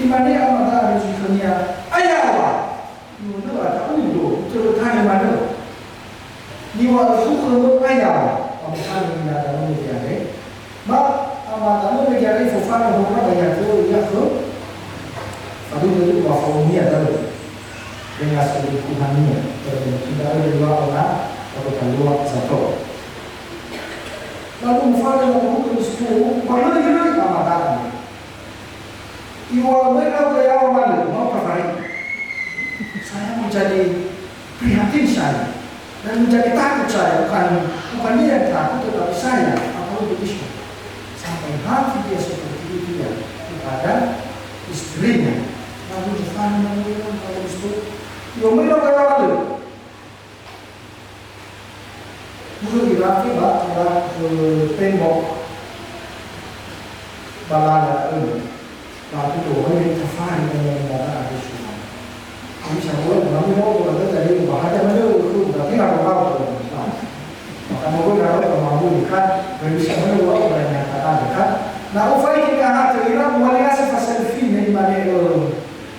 Imani amata harusnya ayawa. Nuno ada undo, terutama mana. Niwa suku ayah. mukhan na tamu mediare ba tamu mediare Fofana hukma banyak tu ya ke Fadu itu wafaunya tahu dengan selingkuhannya tidak ada dua orang atau kedua satu lalu Fofana hukum itu malah hidup amatan iwa mereka gaya malu mau perbaiki saya menjadi prihatin saya dan menjadi takut saya bukan dia yang takut tetapi saya apalagi begitu sampai hati dia seperti itu ya kepada istrinya lalu Fofana bilang kalau itu iwa mereka gaya malu dulu di rafi ada tembok balada ini lalu doa Fofana yang ada di sana kami semua kami mau berada dari bahaya mana itu berarti nggak tahu maka mau berada kemampuan kan berbisa mana orang banyak kata kan nah upaya kita hati kita mulai asal pasal film ini mana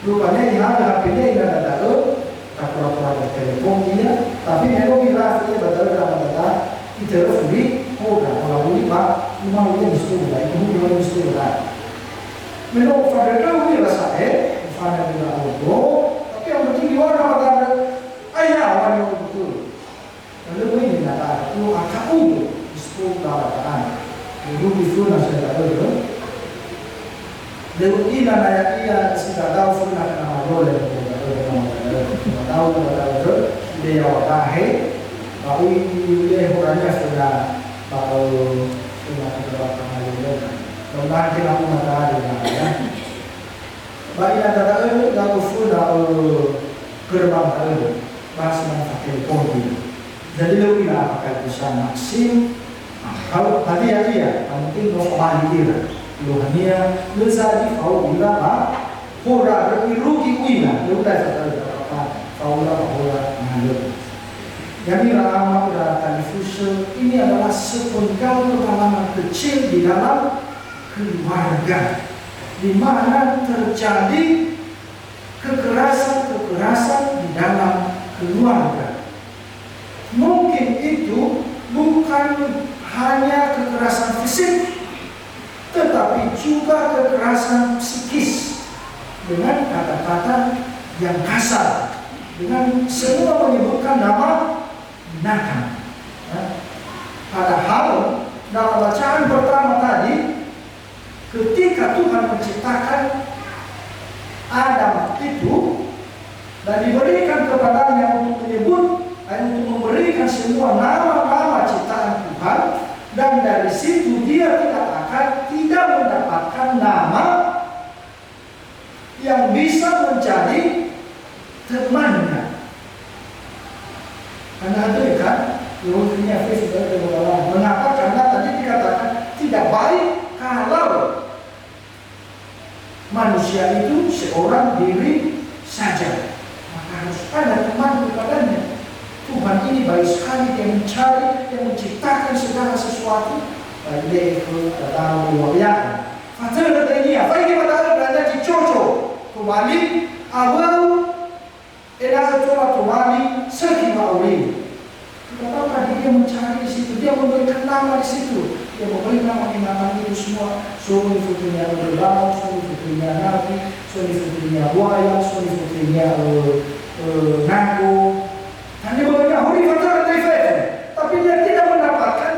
rupanya yang ada HP-nya yang ada tahu tak pura-pura bertelepon dia tapi memang kita dia betul dalam data kita lebih mudah kalau ini pak memang dia mesti mudah itu memang mesti mudah memang pada tahu dia rasa pada dia auto yang penting di orang kata ayah orang yang betul lalu ini kata itu akak itu kata itu nasi kata itu lalu ini nanya ia sudah tahu sudah nama boleh tahu itu dia watahe tapi dia orangnya sudah tahu sudah berapa kali kalau nanti aku matahari ya baik ada itu lalu sudah gerbang itu masih pakai poni. Jadi lebih lah pakai bisa maksim. Kalau tadi ya dia, mungkin mau kembali dia. Luhania, lezat kau bila apa? Pura rugi uina, lu dah apa? Kau lah pura ngalir. Jadi lama berada fusion ini adalah sepenggal pengalaman kecil di dalam keluarga. Di mana terjadi kekerasan di dalam keluarga. Mungkin itu bukan hanya kekerasan fisik, tetapi juga kekerasan psikis dengan kata-kata yang kasar, dengan semua menyebutkan nama binatang. Padahal dalam bacaan pertama tadi ketika Tuhan menciptakan Adam itu dan diberikan kepadanya untuk menyebut dan untuk memberikan semua nama-nama ciptaan Tuhan dan dari situ dia tidak mendapatkan nama yang bisa menjadi temannya. Karena itu kan Yohanes sudah berkata, mengapa? Karena tadi dikatakan tidak baik kalau manusia itu seorang diri saja, maka harus ada teman kepadanya. Tuhan ini baik sekali, dia mencari, dia menciptakan segala sesuatu. Baik itu datang riwayat. Fajar katanya, baik pada berada di Jojo, kembali awal edah coba kembali segi mauli. Kenapa dia mencari di situ? Dia memberikan nama di situ. Dia memberi nama itu semua. Suami putrinya berbau, suami putrinya nabi, suami putrinya buaya, suami putrinya nago. Dan dia memberikan huri fajar dan tapi dia tidak mendapatkan.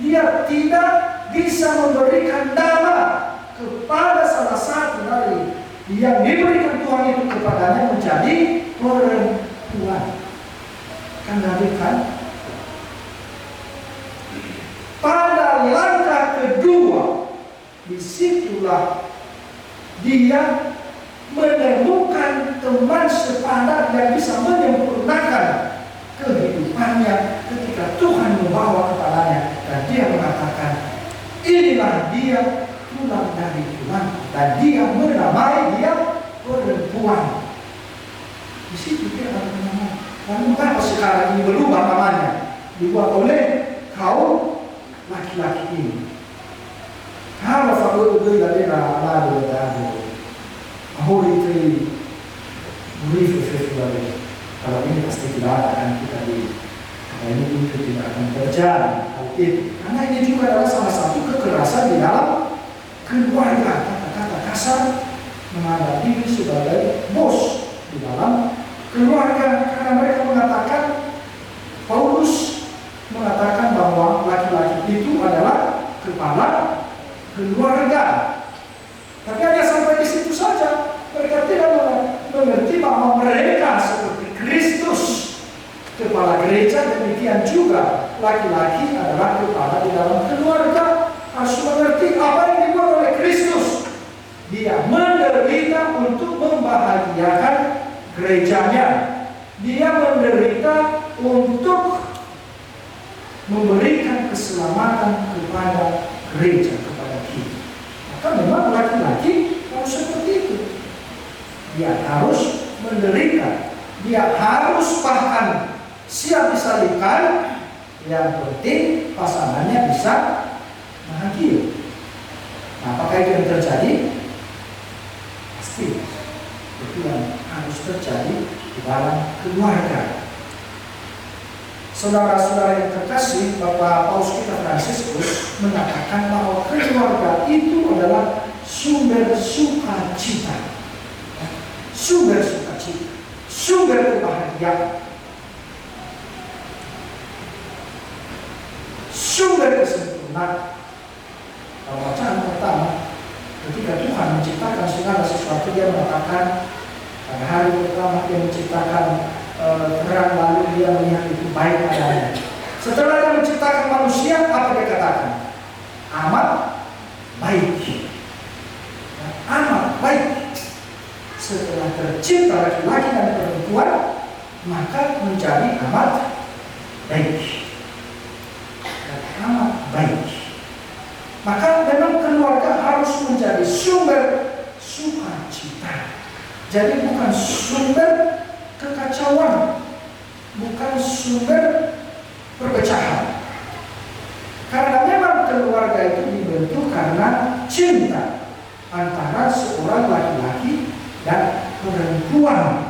Dia tidak bisa memberikan nama kepada salah satu dari yang diberikan Tuhan itu kepadanya menjadi perempuan. Kan kan? Pada langkah kedua, disitulah dia menemukan teman sepadan yang bisa menyempurnakan kehidupannya ketika Tuhan membawa kepadanya dan dia mengatakan, inilah dia pulang dari Tuhan dan dia menamai dia perempuan. Di situ dia ada nama. Lalu mengapa sekarang ini berubah namanya? Dibuat oleh kaum laki-laki ini. Kalau fakir itu tidak ada lalu ada. Ahuri itu beri kalau ini pasti tidak akan kita di. Kalau ini itu tidak akan terjadi. itu. Karena ini juga adalah salah satu kekerasan di dalam keluarga. Kata-kata kasar menganggap diri sebagai bos di dalam keluarga. Karena mereka mengatakan, Paulus mengatakan bahwa laki-laki itu adalah kepala keluarga. Tapi hanya sampai di situ saja. Mereka tidak mengerti bahwa mereka seperti Kristus, kepala gereja. Demikian juga laki-laki adalah kepala di dalam keluarga. Harus mengerti apa yang dibuat oleh Kristus. Dia menderita untuk membahagiakan gerejanya. Dia menderita untuk memberikan keselamatan kepada gereja, kepada kita. Maka memang laki-laki harus seperti itu. Dia harus menderita. Dia harus bahkan siap disalibkan. Yang penting pasangannya bisa bahagia. Nah, apakah itu yang terjadi? Pasti. Itu yang harus terjadi di dalam keluarga. Saudara-saudara yang terkasih, Bapak Paus kita Fransiskus mengatakan bahwa keluarga itu adalah sumber sukacita. Sumber sukacita, sumber kebahagiaan, sumber kesempurnaan. Bacaan pertama, ketika Tuhan menciptakan segala sesuatu, Dia mengatakan pada hari pertama Dia menciptakan terang, lalu Dia melihat itu baik adanya. Setelah Dia menciptakan manusia, apa Dia katakan? Amat baik. Amat baik. Setelah tercipta laki-laki dan perempuan, maka menjadi amat baik. Dan amat baik. Maka memang keluarga harus menjadi sumber sukacita. Jadi bukan sumber kekacauan, bukan sumber perpecahan. Karena memang keluarga itu dibentuk karena cinta antara seorang laki-laki dan perempuan.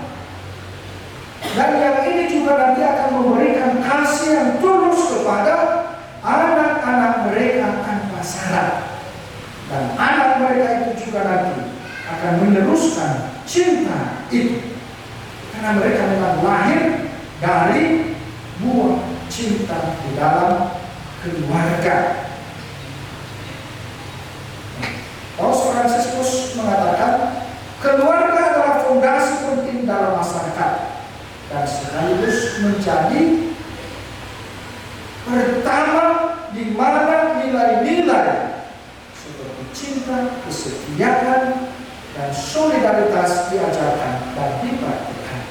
Dan yang ini juga nanti akan memberikan kasih yang tulus kepada anak-anak mereka tanpa syarat. Dan anak mereka itu juga nanti akan meneruskan cinta itu. Karena mereka memang lahir dari buah cinta di dalam keluarga. Paus Fransiskus mengatakan keluarga adalah fondasi penting dalam masyarakat dan sekaligus menjadi pertama di mana nilai-nilai seperti cinta, kesetiaan, dan solidaritas diajarkan dan dipraktikkan.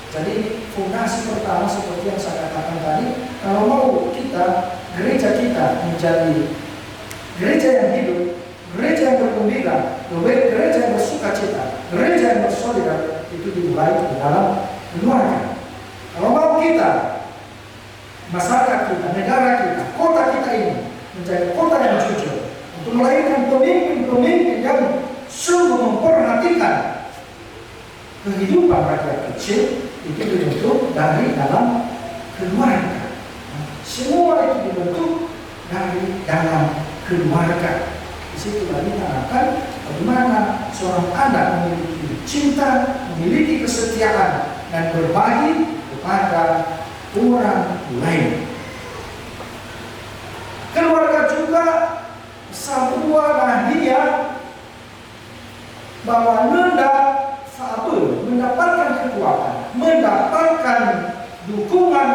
Jadi fondasi pertama seperti yang saya katakan tadi, kalau mau kita, gereja kita menjadi gereja yang hidup, gereja yang bergembira, gereja yang bersukacita, gereja yang bersolidar, itu dimulai di dalam keluarga. Kalau mau kita, masyarakat kita, negara kita, kota kita ini menjadi kota yang jujur, untuk melahirkan pemimpin-pemimpin yang sungguh memperhatikan kehidupan rakyat kecil, itu dibentuk dari dalam keluarga. Semua itu dibentuk dari dalam keluarga. Di situ tadi ditanamkan bagaimana seorang anak memiliki cinta, memiliki kesetiaan, dan berbagi kepada orang lain. Keluarga juga sebuah hadiah bahwa mendapatkan kekuatan, mendapatkan dukungan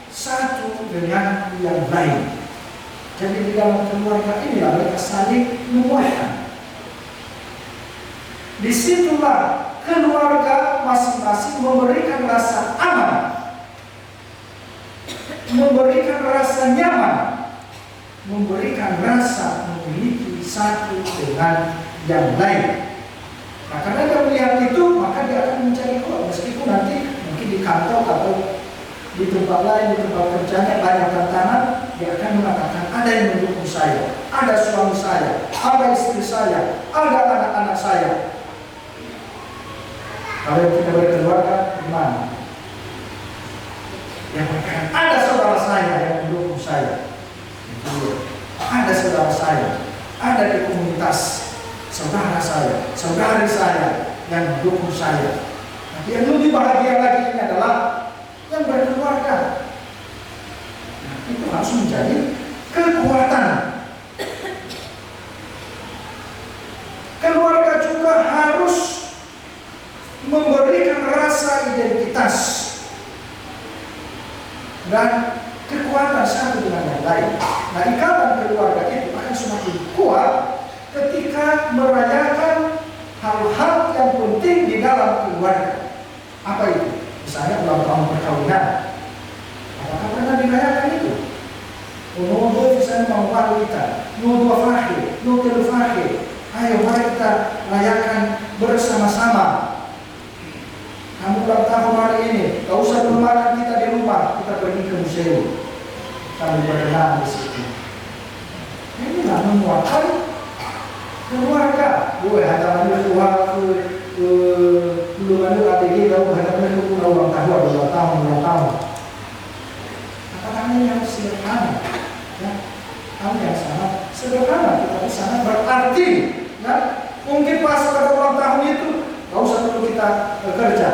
satu dengan yang lain. Jadi di dalam keluarga inilah mereka saling menguatkan. Disitulah keluarga masing-masing memberikan rasa aman, memberikan rasa nyaman, memberikan rasa memiliki satu dengan yang lain. Nah, karena dia melihat itu, maka dia akan mencari kuat. Meskipun nanti mungkin di kantor atau di tempat lain, di tempat kerjanya banyak tantangan, dia akan mengatakan ada yang mendukung saya, ada suami saya, ada istri saya, ada anak-anak saya. Kalau kita berkeluarga, gimana? Yang berkata ada saudara saya yang mendukung saya. dukung saya. Tapi yang lebih bahagia lagi ini adalah yang berkeluarga. Nah, itu harus menjadi kekuatan. Keluarga juga harus memberikan rasa identitas dan kekuatan satu dengan yang lain. Nah, ikatan keluarga itu akan semakin kuat ketika merayakan hal-hal yang penting di dalam keluarga. Apa itu? Misalnya ulang tahun perkawinan. Apakah pernah dirayakan itu? Unodo misalnya mau kita, no 2 fahir, no 3 fahir. Ayo mari kita rayakan bersama-sama. Kamu ulang tahun hari ini, gak usah dulu makan kita di rumah, kita pergi ke museum. Kami berenang di situ. Inilah menguatkan keluarga. Gue hadapan keluar ke belum ada ATG, lalu hadapan ke ulang tahun. Kata-katanya yang sederhana, ya, hal yang sangat sederhana, tetapi sangat berarti. Ya, mungkin pas pada ulang tahun itu, gak usah dulu kita bekerja.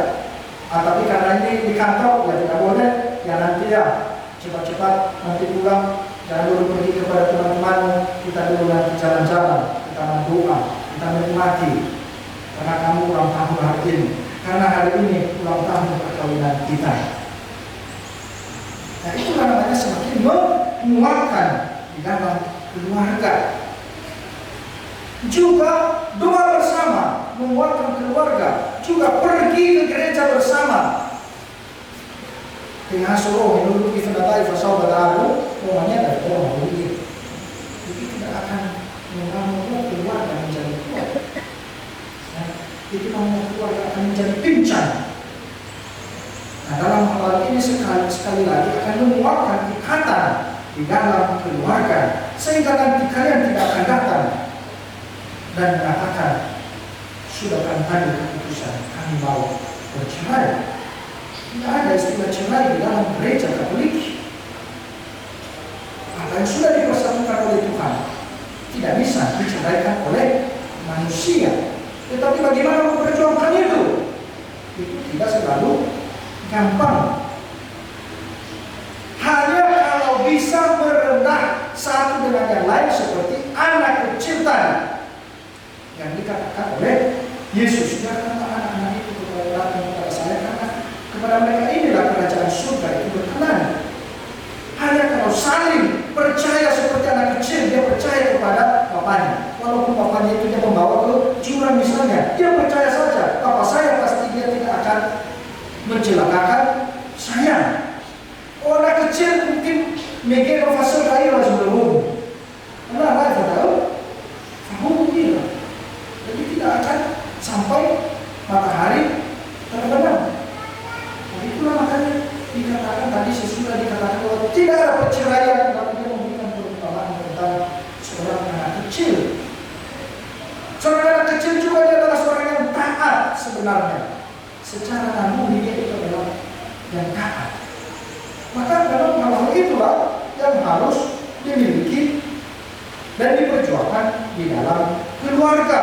Tapi karena ini di kantor, ya tidak boleh. Ya nanti ya cepat-cepat nanti pulang, jangan dulu pergi kepada teman-teman, kita dulu nanti jalan-jalan, kita berdoa, kita menikmati karena kamu ulang tahun hari ini, karena hari ini ulang tahun perkawinan kita. Nah, itulah namanya semakin menguatkan di dalam keluarga. Juga doa bersama menguatkan keluarga, juga pergi ke gereja bersama. Dengan suruh dulu kita datai fasal baru, semuanya dari orang begitu. Jadi tidak akan membangun keluarga menjadi kuat. Nah, itu membangun keluarga akan menjadi pincang. Nah, dalam hal ini sekali lagi akan menguatkan ikatan di dalam keluarga, sehingga nanti kalian tidak akan datang dan mengatakan sudah kan tadi keputusan kami mau bercerai. Tidak ada istilah cerai di dalam gereja Katolik. Apa yang sudah dipersatukan oleh Tuhan tidak bisa diceraikan oleh manusia. Tetapi bagaimana memperjuangkan itu? Itu tidak selalu gampang. Hanya kalau bisa merendah satu dengan yang lain seperti anak kecil tadi yang dikatakan oleh Yesus, jangan anak-anak itu datang kepada saya karena kepada mereka inilah kerajaan surga itu berkenan. Hanya kalau saling percaya seperti anak kecil, dia percaya kepada bapaknya. Walaupun bapaknya itu dia membawa ke jurang misalnya, dia percaya saja papa saya pasti dia tidak akan mencelakakan saya. Orang kecil mungkin mikir fase kayu langsung berumur. Kenapa kita tahu? Tahu dia. Jadi tidak akan sampai matahari terbenam. Nah, itulah makanya dikatakan tadi sesudah dikatakan bahwa tidak ada perceraian, tapi dia memberikan perumpamaan tentang seorang anak kecil. Seorang anak kecil juga dia adalah seorang yang taat sebenarnya. Secara naluri dia itu adalah yang taat. Maka dalam hal itulah yang harus dimiliki dan diperjuangkan di dalam keluarga.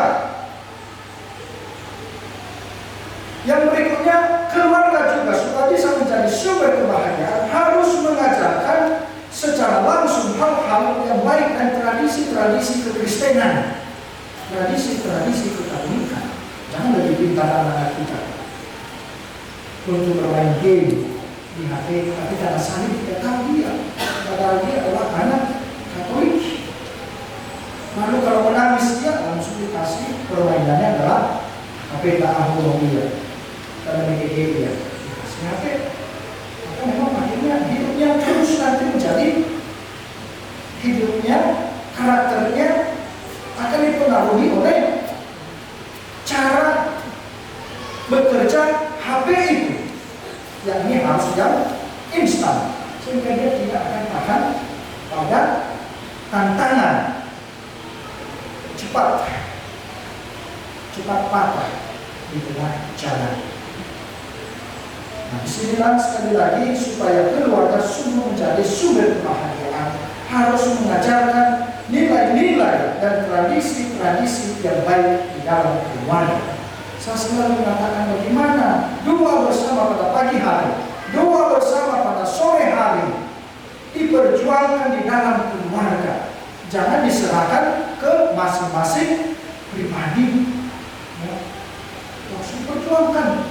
Yang berikutnya, keluarga juga supaya bisa menjadi sumber kebahagiaan harus mengajarkan secara langsung hal-hal yang baik dan tradisi-tradisi kekristenan, tradisi-tradisi kekatolikan. Jangan lebih pintar anak kita untuk bermain game di HP, tapi karena saling tidak tahu dia, padahal dia adalah anak Katolik. Lalu kalau menangis dia langsung dikasih permainannya adalah HP dia. Karena dia dikasih HP. Maka memang akhirnya hidupnya terus nanti menjadi hidupnya, karakternya akan dipengaruhi oleh cara bekerja HP itu. Yang ini harus yang instan, sehingga dia tidak akan tahan pada tantangan cepat patah di tengah jalan. Nah, disinilah sekali lagi supaya keluarga sungguh menjadi sumber kebahagiaan harus mengajarkan nilai-nilai dan tradisi-tradisi yang baik di dalam keluarga, Saya selalu mengatakan bagaimana doa bersama pada pagi hari, doa bersama pada sore hari, diperjuangkan di dalam keluarga. Jangan diserahkan ke masing-masing pribadi. Ya. Harus diperjuangkan.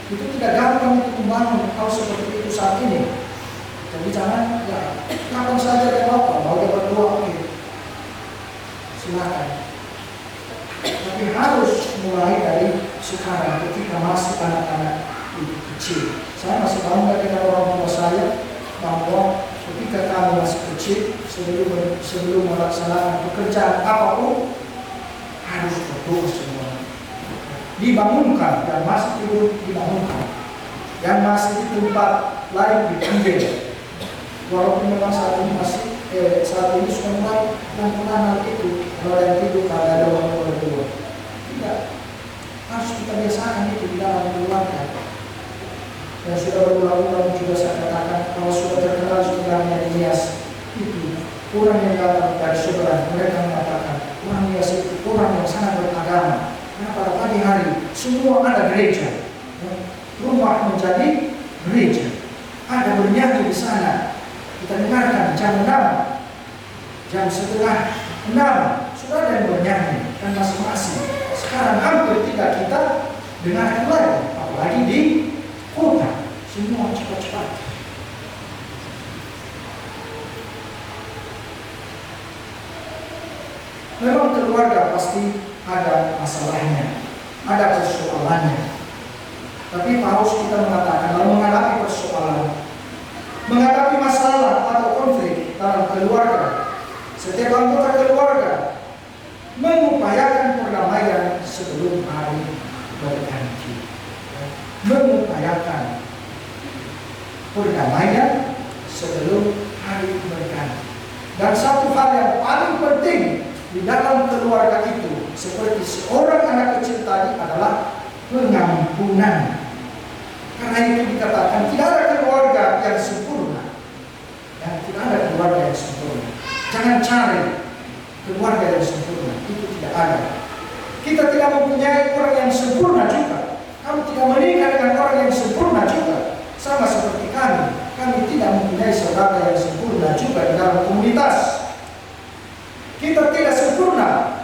Itu tidak gampang untuk membangun hal seperti itu saat ini. Jadi jangan, ya, kapan saja dia mau dia berdoa, oke, silakan. Tapi harus mulai dari sekarang ketika masih anak-anak itu kecil. Saya masih bangga dengan orang tua saya bahwa ketika kami masih kecil, sebelum melaksanakan pekerjaan apapun harus berdoa semua. Dibangunkan, yang masih tidur dibangunkan, yang masih di tempat lain dipanggil. Walaupun memang saat ini sudah mulai pelan-pelan hal itu. Kalau yang tidur ada orang berdua. Tidak, harus kita biasakan itu di dalam keluarga. Dan sudah berulang-ulang juga saya katakan, kalau sudah terkenal saudaranya Elias itu orang yang datang dari saudara, mereka mengatakan orang Elias itu orang yang sangat beragama. Karena pada pagi hari semua ada gereja, rumah menjadi gereja, ada bernyanyi di sana. Kita dengarkan jam 6, jam setengah 6 sudah ada yang bernyanyi dan masing-masing. Sekarang hampir tidak kita dengarkan lagi, apalagi di kota. Semua cepat-cepat. Memang keluarga pasti ada masalahnya, ada persoalannya. Tapi Paulus kita mengatakan kalau menghadapi persoalan, menghadapi masalah atau konflik dalam keluarga, setiap anggota keluarga mengupayakan perdamaian sebelum hari berganti. Mengupayakan perdamaian sebelum hari berganti. Dan satu hal yang paling penting di dalam keluarga itu, seperti seorang anak kecil tadi, adalah pengampunan. Karena itu dikatakan tidak ada keluarga yang sempurna. Ya, tidak ada keluarga yang sempurna. Jangan cari keluarga yang sempurna, itu tidak ada. Kita tidak mempunyai orang yang sempurna juga. Kamu tidak menikah dengan orang yang sempurna juga. Sama seperti kami tidak mempunyai saudara yang sempurna juga di dalam komunitas. Kita tidak sempurna,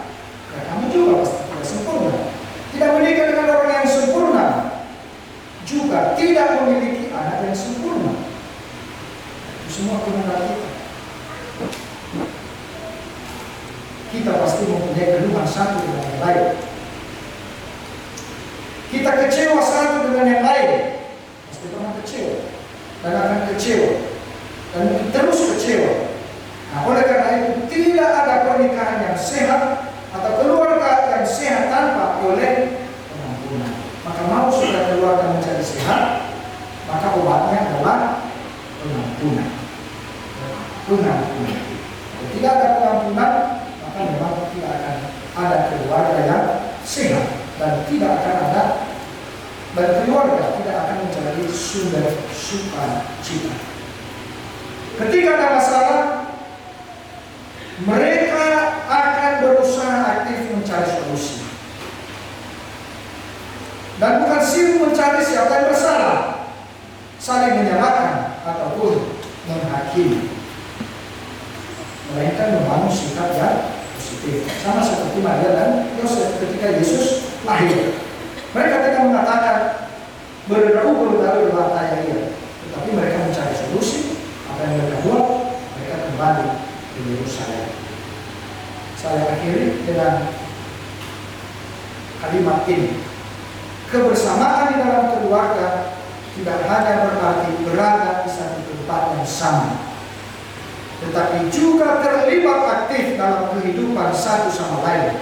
ya, kamu juga pasti tidak sempurna. Tidak menikah dengan orang yang sempurna, juga tidak memiliki anak yang sempurna. Itu semua kebenaran kita. Kita pasti mempunyai keluhan satu dengan yang lain. Kita kecewa satu dengan yang lain. Pasti pernah kecewa dan akan kecewa dan terus kecewa. Nah, oleh karena itu tidak ada pernikahan yang sehat atau keluarga yang sehat tanpa oleh pengampunan. Maka mau supaya keluarga menjadi sehat, maka obatnya adalah pengampunan. Pengampunan. Kalau tidak ada pengampunan, maka memang tidak akan ada keluarga yang sehat dan tidak akan ada, dan keluarga tidak akan menjadi sumber sukacita. Ketika ada masalah, mereka akan berusaha aktif mencari solusi. Dan bukan sibuk mencari siapa yang bersalah, saling menyalahkan ataupun menghakimi, melainkan membangun sikap yang positif. Sama seperti Maria dan Yosef ketika Yesus lahir. Mereka tidak mengatakan berderu lalu berkata ya, tetapi mereka mencari solusi. Apa yang mereka buat? Mereka kembali ke Yerusalem. Saya akhiri dengan kalimat ini. Kebersamaan di dalam keluarga tidak hanya berarti berada di satu tempat yang sama, tetapi juga terlibat aktif dalam kehidupan satu sama lain.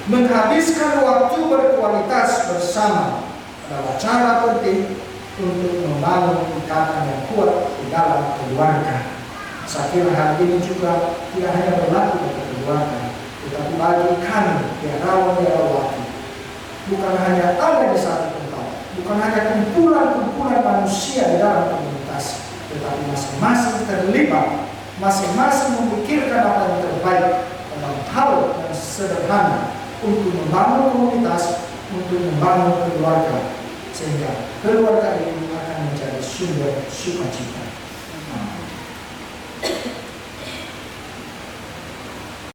Menghabiskan waktu berkualitas bersama adalah cara penting untuk membangun ikatan yang kuat di dalam keluarga. Saya kira hal ini juga tidak hanya berlaku bagi keluarga, tetapi bagi kami, biarawan-biarawati. Bukan hanya ada di satu tempat, bukan hanya kumpulan-kumpulan manusia di dalam komunitas, tetapi masing-masing terlibat, masing-masing memikirkan apa yang terbaik dalam hal yang sederhana, untuk membangun komunitas, untuk membangun keluarga, sehingga keluarga ini akan menjadi sumber sukacita.